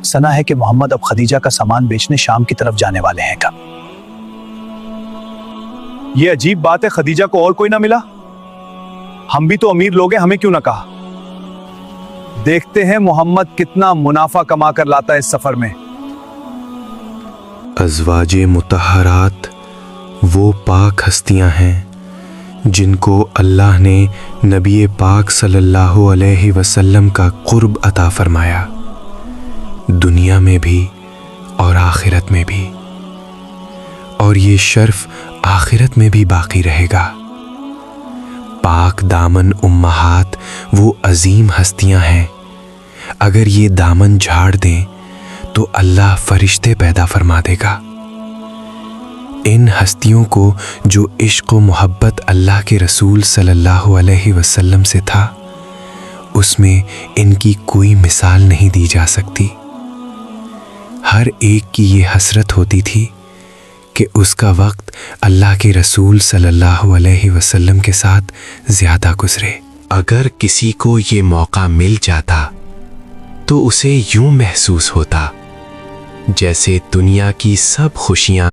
سنا ہے کہ محمد اب خدیجہ کا سامان بیچنے شام کی طرف جانے والے ہیں۔ کب؟ یہ عجیب بات ہے، خدیجہ کو اور کوئی نہ ملا؟ ہم بھی تو امیر لوگ ہیں، ہمیں کیوں نہ کہا؟ دیکھتے ہیں محمد کتنا منافع کما کر لاتا ہے اس سفر میں۔ ازواج مطہرات وہ پاک ہستیاں ہیں جن کو اللہ نے نبی پاک صلی اللہ علیہ وسلم کا قرب عطا فرمایا، دنیا میں بھی اور آخرت میں بھی، اور یہ شرف آخرت میں بھی باقی رہے گا۔ پاک دامن امہات وہ عظیم ہستیاں ہیں، اگر یہ دامن جھاڑ دیں تو اللہ فرشتے پیدا فرما دے گا۔ ان ہستیوں کو جو عشق و محبت اللہ کے رسول صلی اللہ علیہ وسلم سے تھا، اس میں ان کی کوئی مثال نہیں دی جا سکتی۔ ہر ایک کی یہ حسرت ہوتی تھی کہ اس کا وقت اللہ کے رسول صلی اللہ علیہ وسلم کے ساتھ زیادہ گزرے۔ اگر کسی کو یہ موقع مل جاتا تو اسے یوں محسوس ہوتا جیسے دنیا کی سب خوشیاں